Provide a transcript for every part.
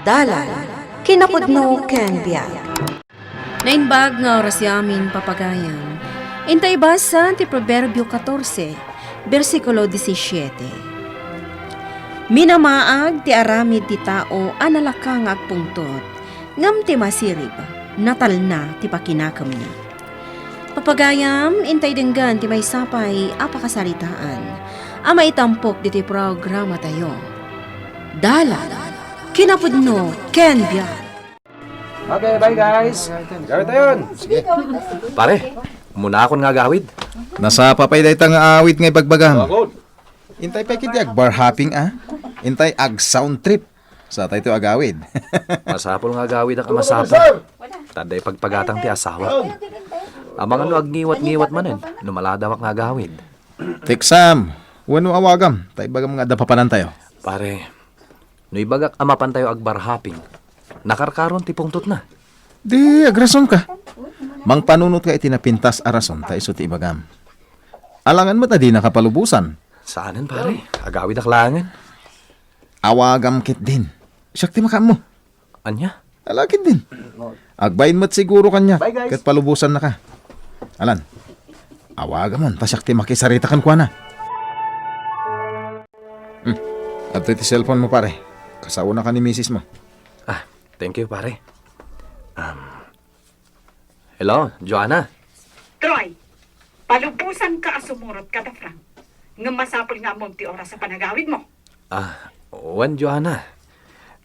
Dalan, kinapudno ken biag. Nainbag nga oras yamin papagayan. Intay basa ti Proverbio 14, versikulo 17. Minamaag ti aramid ti tao analaka nga agpungtot, ngam ti masirib, natal na ti pakinakam na. Papagayam, intay denggan ti may sapay apakasaritaan, ama itampok di ti programa tayo. Dalan, kinapudno ken biag. Okay, bye guys. Gawin tayo yun. Sige. Pare, muna akong nga gawid. Nasa papay day tang awit nga ibagbagam. Intay pa kiti ag bar hopping Intay ag sound trip. Sa tayo agawid. Masapol nga gawid ang masapol. Taday pagpagatang ti asawa. Amang ano ag ngiwat-ngiwat manen. Numaladawak nga gawid. Tiksam, wano awagam. Tay bagam nga dapapanan tayo. Pare, no ibagak amapan tayo ag bar hopping. Nakarkaron ti pungtot na. Di, agrason ka. Mang panunot ka itinapintas arason tayo ti ibagam. Alangan mo ta di nakapalubusan. Saanan pare? Agawid aklangan. Awagam kit din. Siyak ti makam mo. Anya? Alakit din. Agbayin mo't siguro kanya. Kat palubusan na ka. Alan, awagam mon. Tasyak ti makisarita kan kwa na. At ti cellphone mo pare. Kasauna ka ni misis mo. Thank you pare. Hello, Joanna? Troy, palubusan ka asumurot ka da, Frank. Nga masapol nga mong ti oras sa panagawid mo. Wan, Joanna.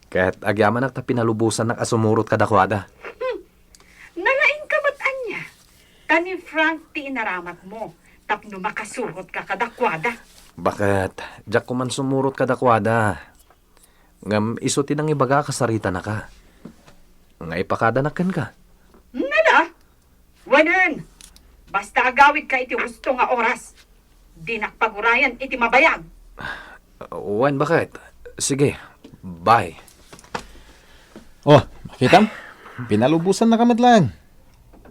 Kahit agyaman ak ta pinalubusan nak asumurot kadakwada. Nalaing kamat-an niya. Tani Frank ti inaramat mo. Tapno makasurot ka kadakwada. Bakit? Diyak ko man sumurot kadakwada. Ngam iso tinang ibaga kasarita na ka. Nga ipakadanakan ka. Nala? Wanan. Basta agawid ka iti gusto nga oras. Di nakpagurayan iti mabayag. Wan, bakit? Sige, bye. Oh, makitam? Pinalubusan na kamad lang.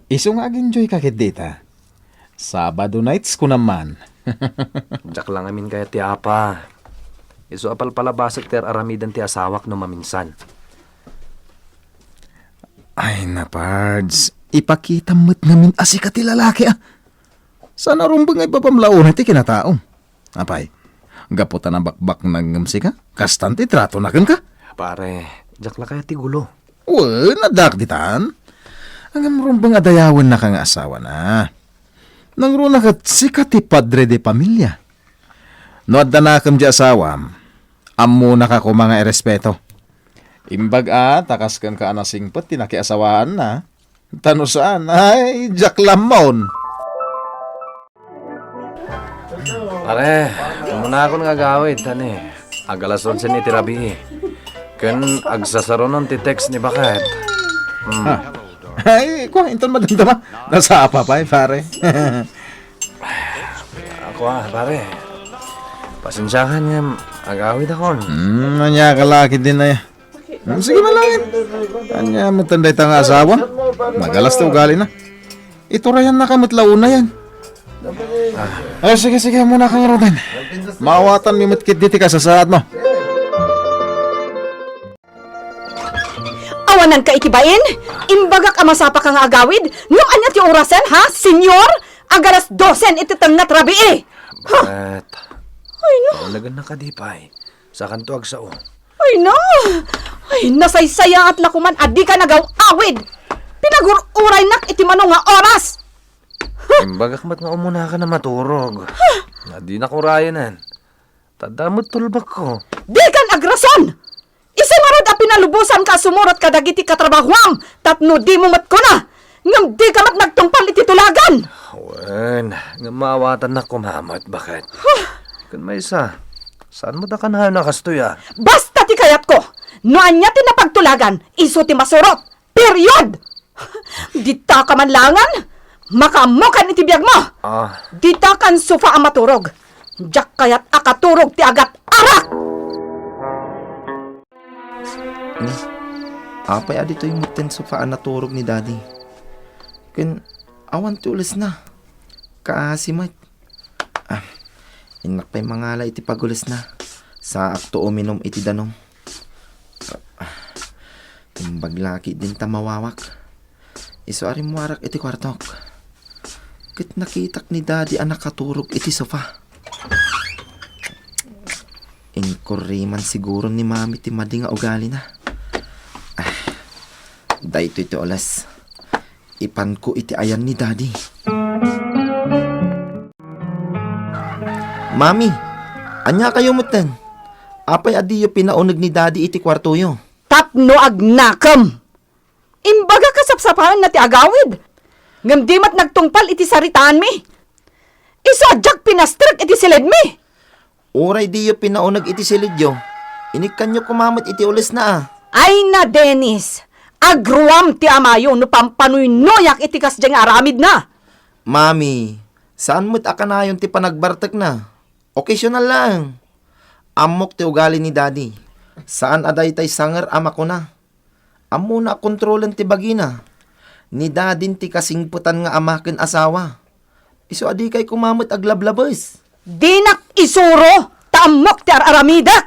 Iso nga ag-enjoy ka kit dita. Sabado nights ko naman. Diyak lang amin kaya ti apa. Iso apal palabasik ter aramidan ti asawak no maminsan. Ay napards, ipakita mo't namin asika ti lalaki Sana rumbang ay papamlaon ti kinataom. Apay, gaputan ang bakbak ng ngamsika, kastan ti trato na ka. Pare, diyak lang kaya ti gulo. Nadak ditan. Ang rumbang adayawan na kang asawa na. Nang runakat sika ti padre de pamilya. No adda na kam di asawam, amo na ka ko mga erespeto. Imbag takas kan ka anasingpet tinakiasawahan na. Tano saan? Ay, Jack Lamon. Pare, muna ako nga gawid, tani. Agalas 11 ni tirabi. Kan agsasaronon ti text ni Bakit. Ay, kuha, inton madamdama. Nasa apa pa pare. Ako pare. Pasensyahan nga, agawid ako. Anya kalaki din na sige na lang. Anya matanday ta nga asawa. Magalas ta ugali na. Iturayan na kamatlaw na yan. Ay, sige, muna kang rodan. Mawatan mi matkit diti ka sa saad mo. Awanan ka itibain? Imbagak amasapa ka nga agawid? Nung anyat yung orasan, ha? Senyor? Agaras 12 ititang natrabi Bakit? Ay, no. Nagan na kadipay. Sa kanto agsao. Ay, no. Ay, nasaysaya at lakuman adi ka nagaw-awid. Pinagururay nak iti manong nga oras. Imbagak mat nga umuna ka na maturog. Nga di na kurayanan. Tadamot tulbak ko. Di kan agrason. Isa nga rod a pinalubusan ka sumurot ka dagiti katrabahuam. Tatno di mo mat ko na. Ngam di ka mat nagtungpal iti tulagan. Wen, nga mawatan na kumamat. Bakit? Kan may isa. Saan mo da ka na nakastoy Basta ti kayat ko. Noan niya tinapagtulagan. Iso ti masurot. Period. Dita ka man langan. Makamukan iti biyag mo. Dita kan sufa ang maturog. Diyak kayat akaturog ti agat arak. Apay adito yung miten sofaan na turog ni daddy. Ken awan ti ulis na. Kaasimat. Inak pa'y mangala iti pagulis na. Sa akto uminom iti danong. Baglaki din ta mawawak. Iso ari muwarak iti kwartok. Ket nakitak ni daddy anak katurog iti sofa. Inkuriman siguro ni mami ti madi nga ugali na. Dayto iti olas. Ipan ko iti ayan ni daddy. Mami, anya kayo mutan? Apay adiyo pinaunag ni daddy iti kwartoyo. Tapno agnakam! Imbaga kasapsapahan na ti agawid. Ngam di mat nagtungpal iti saritaan mi. Isadyak pinastrak iti silid mi. Uray diyo pinaunag iti silidyo. Inikan nyo kumamot iti ulis na ah. Ay na, Dennis. Agruam ti amayo no pampanoy noyak iti kasdyang aramid na. Mami, saan mo't akanayon ti panagbartek na? Occasional lang. Amok ti ugali ni daddy. Saan aday tay sanger ama ko na? Amo na kontrolan ti bagina. Ni dadin ti kasingputan nga amaken asawa. Iso adi kay kumamot aglablabes. Dinak isuro, taamok ti aramidak.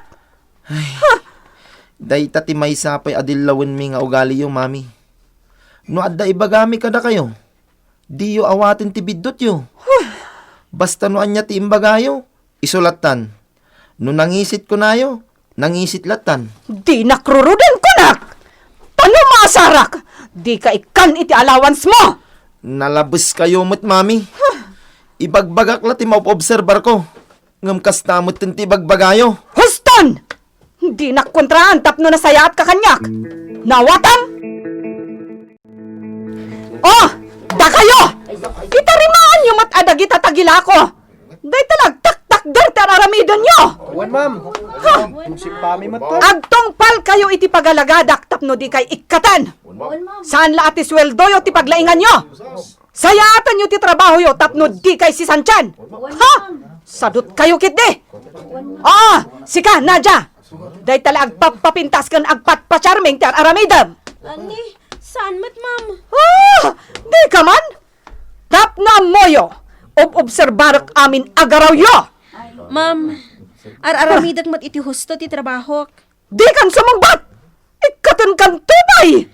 Day ti may sapay adillawin mi nga ugali yo, mami. No adda ibagami kada kayo. Di yo awatin ti biddot yo. Basta no anya ti imbagayo, isulatan. No nangisit ko na yo, nangisit latan. Dinak rurudan ko nak. Paano masarak? Di ka ikan iti allowance mo. Nalabas kayo mo't, mami. Ibagbagak la ti maupobserbar ko. Ngam kastamot ti bagbagayo. Huston! Di nakontraan tapno na sayaat ka kanyak. Nawatan? Oh! Da kayo! Itarimaan nyo mat adag itatagila ko. Day talag tak-takder tararamidon nyo. Wan, ma'am. Si Pami mata. Agtongpal kayo iti pagalagadak tapno di kay ikatan. Saan la ati sweldo yo ti paglaingan nyo? Sayaatan nyo ti trabaho yo tapno di kay si Sanchan. Ha? Sadot kayo kit di. Sika, Nadja. Day tala agpapapintas kan agpatpacharming ti aramidam. Ani, saan mat, ma'am? Di ka man? Tapno moyo. Obserbarak amin agaraw yo. Ma'am, aramidak mat iti husto ti trabaho. Di kan sumangbat. Ikatan kan tubay.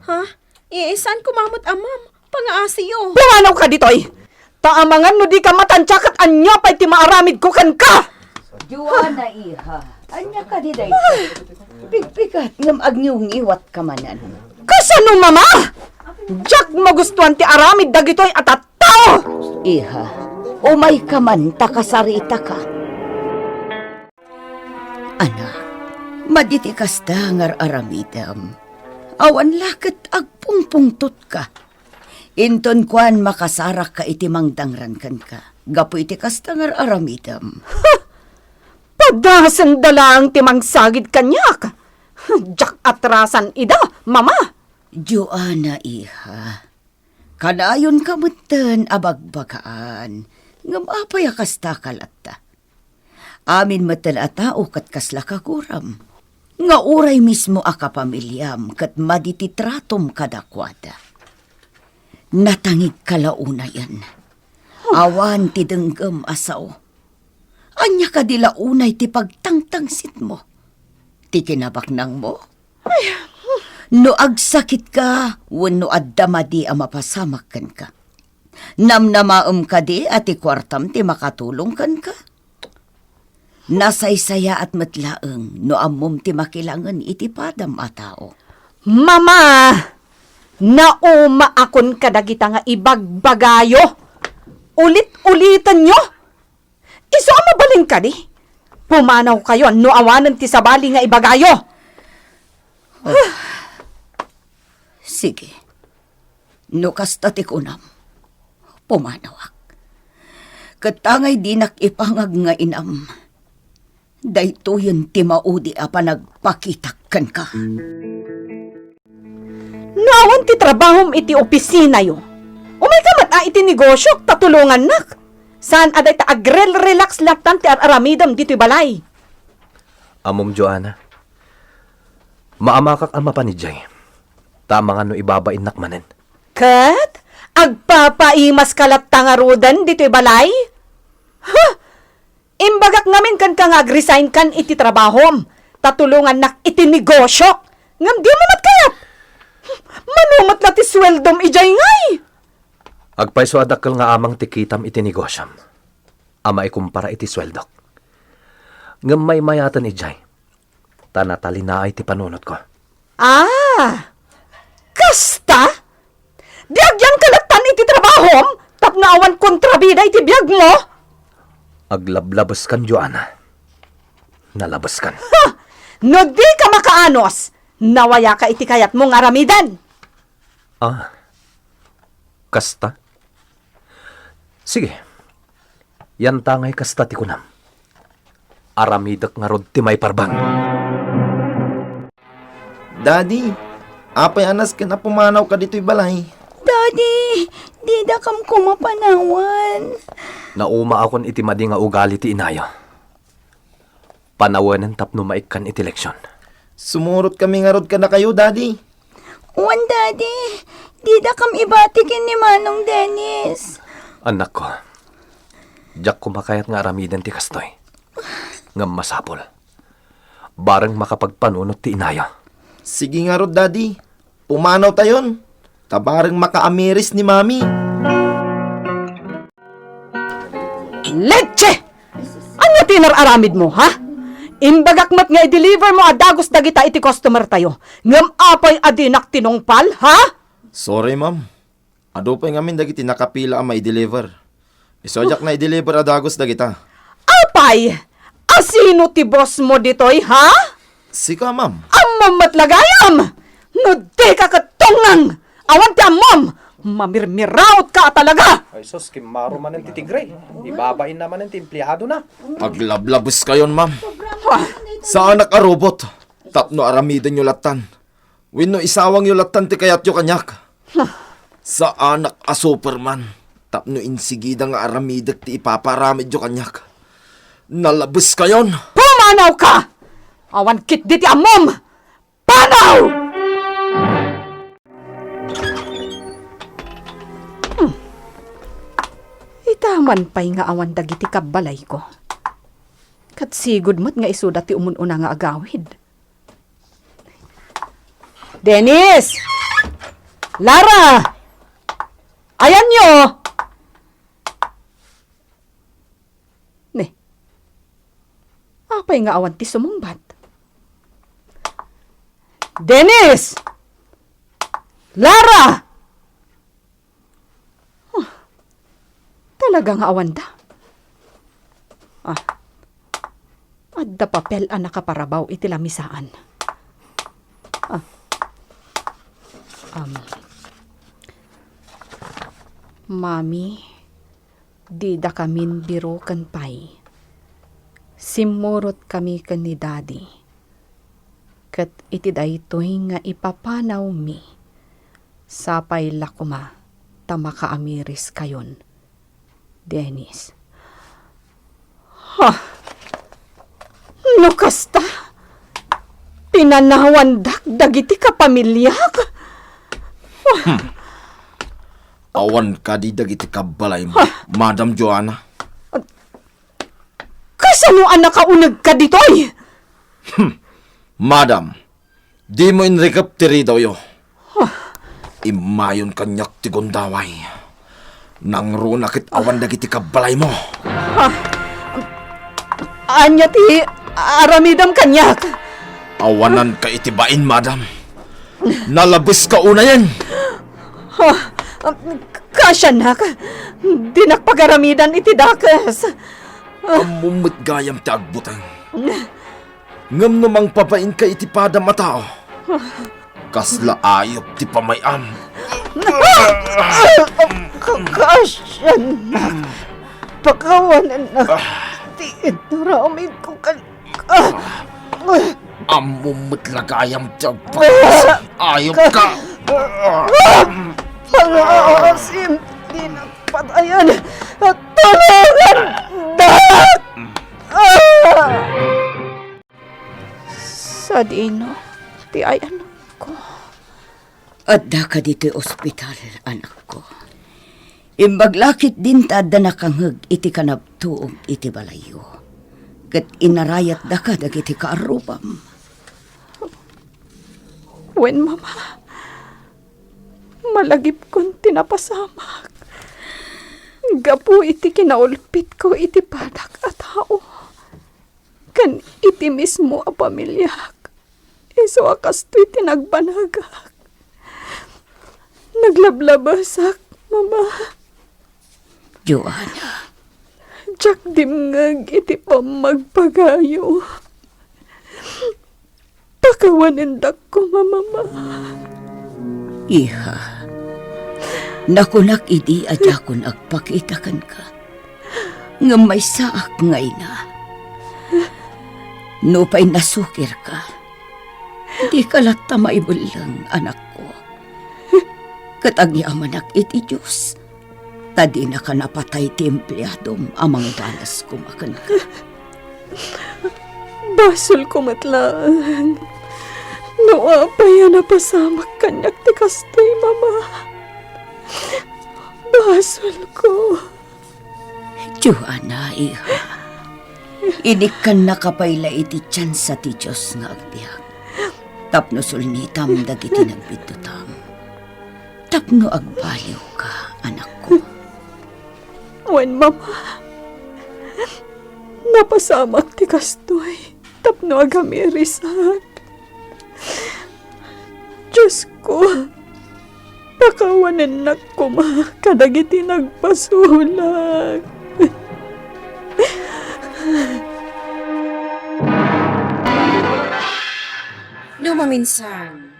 Ha? Saan kumamot ma'am? Pangaasiyo. Pumanaw ka ditoy. Taamangan no di ka matansyak at anyo pa'y ti maaramid ko kan ka. Juana iha, anya ka di day. Pigpikat ngam agnyong iwat ka manan. Kasano mama? Jack magustuhan ti aramid dagitoy at tao. Iha, umay ka man takasarita ka. Anak, maditi kasta ngar aramidam. Awan lakat agpungpungtot ka. Inton kuan makasarak ka iti mangdangran kan ka. Gapo iti kasta ngar aramidam. Padasan dalang timang sagid kanyak. Jack atrasan ida, mama. Joanna iha, kanayon kamutan abagbagaan, ngam apay kasta kalata. Amin matan atao kat kasla kaguram. Nga uray mismo akapamilyam kat madititratom kadakwada. Natangig kalauna yan. Awan ti denggam asaw. Anya ka dilaunay ti pagtangtangsit mo. Ti kinabaknang mo. No agsakit ka, wano addamadi ang mapasamakan ka. Namnamaam ka di at ikwartam ti makatulong kan ka. Nasaysaya at matlaeng no amom ti makilangan iti padam a tao. Mama! Nauma akon kadagita nga ibagbagayo. Ulit-ulitan nyo. Iso mabaling ka di. Pumanaw kayo no awanan ti sabali nga ibagayo. Sige. No kasta ti kunam. Pumanawak. Katangay dinak ipangag nga inam. Dayto yun ti maudi a panagpakitakkan ka. Nawan ti trabahom iti opisina yo. Umay kamat iti negosyo, tatulungan nak. Saan aday ta agrel-relax latan ti aramidam dito'y balay. Amom Joanna. Maamakak ang mapanidjay. Tama nga no ibabain nakmanen. Kat? Agpapaimas kalat tangarudan dito'y balay? Imbagak ngamin kan kang agresign kan iti trabahom. Tatulungan nak iti negosyo. Ngam di mo matkayat. Manumat na ti sweldom ijay ngay. Agpayso adakkel nga amang tikitam iti negosyam. Ama ikumpara iti sweldok. Ngem may mayatan ijay. Tanatali na ay ti panunot ko. Ah! Kasta? Diagyan kalatan iti trabahom? Tapnaawan kontrabida iti biyag mo? Aglablabas kan, Joanna. Nalabas kan. Ha! No di ka makaanos, nawaya ka iti kayat mong aramidan. Ah, kasta? Sige. Yan tangay kasta ti kunam. Aramidak nga rod ti may parban. Daddy, apay anas ka na pumanaw ka dito'y balay. Daddy, di da kam kumapanawan. Nauma akon iti madi nga ugali ti inayo. Panawanan tapno maikkan iti leksyon. Sumurot kami nga rod ka na kayo, Daddy. Uwan, Daddy, di da kam ibatikin ni Manong Dennis. Anak ko, diyak kumakayat nga aramidan ti kastoy. Ngam masapol. Barang makapagpanunot ti inaya. Sige nga rod, Daddy. Pumanaw tayon. Tabarang makaamiris ni Mami. Leche! Ano tinar-aramid mo, ha? Imbagakmat nga i-deliver mo adagos dagita iti customer tayo. Ngam apay adinak tinongpal, ha? Sorry, Ma'am. Ado pa ngamin dagiti nakapila ang mai-deliver. Isojak na i-deliver adagos dagita. Apay! Asino ti boss mo ditoy, ha? Sika, Ma'am. Amam matlagayam! No di ka katungang! Awan ti amam! Mamirmiraut ka talaga! Ay sus, kimaro man ang titigray. Ibabain naman ang empleyado na. Aglablabos kayon, Ma'am. Sa anak a robot. Tapno aramidan yung latan. Wino isawang yung latan ti kayat yung kanyak. Sa anak a Superman. Tapno insigida nga aramidak ti ipaparamid yung kanyak. Nalabos kayon. Pumanaw ka! Awan kit di ti amam! Panaw! Itaman pa'y nga awan dagiti kabalay ko. Kat sigud mo't nga isuda ti umununa nga agawid. Dennis! Lara! Ayan nyo! Ne. Apay nga awan ti sumumbat. Dennis! Lara! Talagang awan da. Adda papel ang nakaparabaw iti lamisaan. Mami, di da kamin biro kan pay. Simurot kami kan ni Daddy. Kat iti daytoy nga ipapanaw mi. Sapay lakuma, tamakaamiris kayon. Dennis. No kasta? Pinanawan dagiti ka pamilyak? Awan ka di dagiti kabalay mo, Madam Joanna. Kasano anak kaunag ka ditoy? Madam, di mo inrekap ti daw yo. Imayon kanyak ti gondaway. Nang runakit awan dagiti kabalay mo. Anya ti aramidam kanyak. Awanan ka itibain, Madam. Nalabis ka una yan. Kasya nak. Dinakpagaramidan iti dakas. Amumit gayam ti agbutang. Ngam namang papain ka iti pada matao. Kasla ayop ti pamayam. Kasya nak. Pakawanan na. Ti ituramid ko kan. Amumit lagayam ti agpakas. Ayop ka. Pangasim. Di nagpatayan. Tulungan. Dak! Sa dino, ti ay anak ko. Adda ka dito'y ospital, anak ko. Imbaglakit din ta adda nakanghag iti kanabtuog iti balayo. Kat inarayat da ka dagiti kaarubam. When, Mama? malagip kong tinapasamak. Gapu iti kinaulpit ko iti padak at tao. Kan iti mismo a pamilyak. Iso akas to iti nagbanagak. Naglablabasak, mama. Joanna, Jack dimngag iti pamagpagayo. Pakawanindak ko, mama. iha, nakunak idi ajakon agpakitakan ka. Nga may saak ngay na. Nupay nasukir ka. Di ka lata maibulang, anak ko. Katagyaman ak iti Diyos. Tadi na ka napatay ti empleyadom amang dalas kumakan ka. Basol ko matlaan. Naapaya na pasamak kanyak ti kastoy, mama. Basol ko. Joanna, iha. Inikan nakapayla iti tiyan sa ti Diyos nga agbiyak. Tapno sulnitam dagiti nagbitutam. Tapno agbaliw ka, anak ko. Wen, mama. Napasamak ti kastoy. Tapno agamirisak. Diyos ko. Pakawanin na kuma. Kadagiti nagpasulag. No maminsan,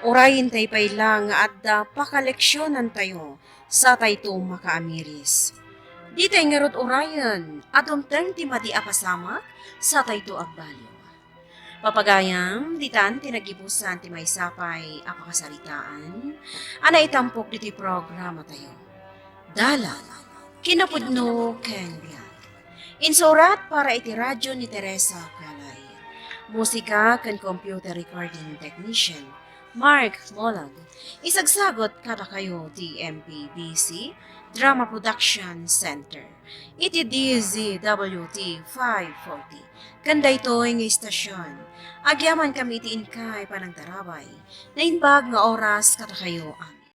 orayin tay pailang nga adda pakaleksyonan tayo sa tayto makaamiris. Di tay ngarot orayan, atom turn ti madi apasamak sa tayto agbalyo. Papagayam, ditan tinagibusan ti may sapay apakasaritaan, ana itampok diti programa tayo. Dala, kinapudno ken biyak. Insurat para iti radyo ni Teresa Calay. Musika ken computer recording technician, Mark Molag. Isagsagot kada kayo ti MPBC Drama Production Center. Iti DZWT 540. Kanda ito nga istasyon. Agyaman kami ti inkay panang tarabay. Na inbag nga oras kada kayo ang